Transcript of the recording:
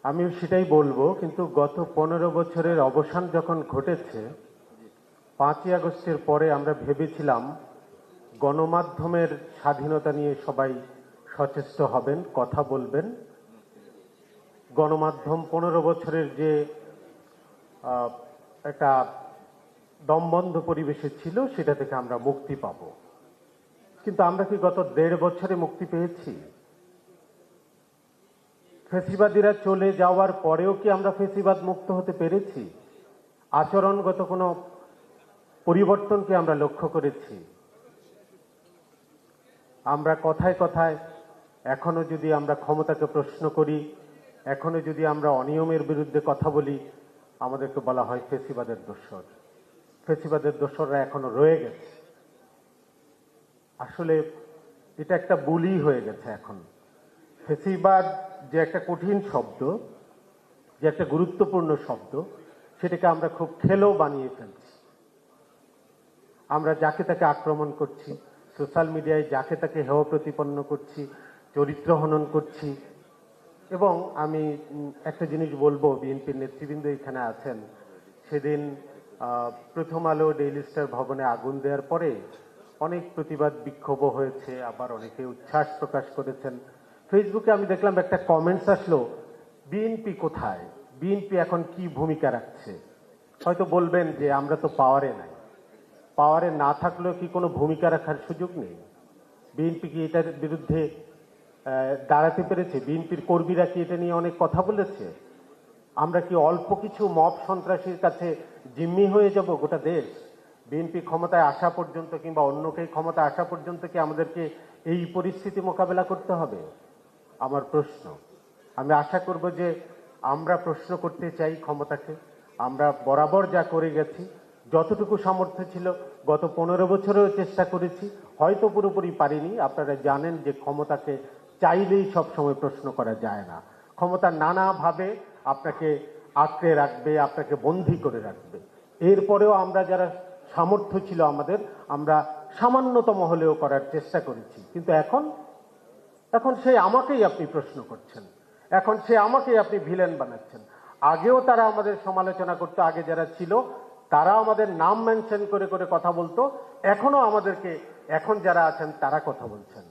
আমিও সেটাই বলবো, কিন্তু গত 15 বছরের অবসান যখন ঘটেছে, 5ই আগস্টের পরে আমরা ভেবেছিলাম গণমাধ্যমের স্বাধীনতা নিয়ে সবাই সচেষ্ট হবেন, কথা বলবেন। গণমাধ্যম 15 বছরের যে একটা দমবন্ধ পরিবেশে ছিল, সেটা থেকে আমরা মুক্তি পাব। কিন্তু আমরা কি গত 1.5 বছরে মুক্তি পেয়েছি? ফেসিবাদীরা চলে যাওয়ার পরেও কি আমরা ফেসিবাদ মুক্ত হতে পেরেছি? আচরণগত কোনো পরিবর্তন কি আমরা লক্ষ্য করেছি? আমরা কথায় কথায় এখনো যদি আমরা ক্ষমতাকে প্রশ্ন করি, এখনো যদি আমরা অনিয়মের বিরুদ্ধে কথা বলি, আমাদেরকে বলা হয় ফেসিবাদের দোসর। ফেসিবাদের দোসররা এখনো রয়ে গেছে। আসলে এটা একটা বুলি হয়ে গেছে এখন। ফেসিবাদ যে একটা কঠিন শব্দ, যে একটা গুরুত্বপূর্ণ শব্দ, সেটাকে আমরা খুব খেলো বানিয়ে ফেলছি। আমরা যাকে তাকে আক্রমণ করছি, সোশ্যাল মিডিয়ায় যাকে তাকে হেয় প্রতিপন্ন করছি, চরিত্র হনন করছি। এবং আমি একটা জিনিস বলবো, বিএনপির নেতৃবৃন্দ এখানে আছেন, সেদিন প্রথম আলো ডেইলি স্টার ভবনে আগুন দেওয়ার পরে অনেক প্রতিবাদ বিক্ষোভ হয়েছে, আবার অনেকে উচ্ছ্বাস প্রকাশ করেছেন। ফেসবুকে আমি দেখলাম একটা কমেন্টস আসলো, বিএনপি কোথায়, বিএনপি এখন কি ভূমিকা রাখছে? হয়তো বলবেন যে আমরা তো পাওয়ারে নাই। পাওয়ারে না থাকলেও কি কোনো ভূমিকা রাখার সুযোগ নেই? বিএনপি কি এটার বিরুদ্ধে দাঁড়াতে পেরেছে? বিএনপির কর্মীরা কি এটা নিয়ে অনেক কথা বলেছে? আমরা কি অল্প কিছু মব সন্ত্রাসীর কাছে জিম্মি হয়ে যাব গোটা দেশ? বিএনপি ক্ষমতায় আসা পর্যন্ত কিংবা অন্যকে ক্ষমতা আসা পর্যন্ত কি আমাদেরকে এই পরিস্থিতি মোকাবেলা করতে হবে? আমার প্রশ্ন। আমি আশা করব যে আমরা প্রশ্ন করতে চাই ক্ষমতাকে। আমরা বরাবর যা করে গেছি, যতটুকু সামর্থ্য ছিল গত 15 বছরেও চেষ্টা করেছি, হয়তো পুরোপুরি পারিনি। আপনারা জানেন যে ক্ষমতাকে চাইলেই সব সময় প্রশ্ন করা যায় না। ক্ষমতা নানাভাবে আপনাকে আঁকড়ে রাখবে, আপনাকে বন্দী করে রাখবে। এরপরেও আমরা যারা সামর্থ্য ছিল আমাদের, আমরা সামান্যতম হলেও করার চেষ্টা করেছি। কিন্তু এখন সে আমাকেই আপনি প্রশ্ন করছেন, এখন সে আমাকেই আপনি ভিলেন বানাচ্ছেন। আগেও তারা আমাদের সমালোচনা করতো, আগে যারা ছিল তারা আমাদের নাম মেনশন করে করে কথা বলতো, এখনো আমাদেরকে, এখন যারা আছেন তারা কথা বলছেন।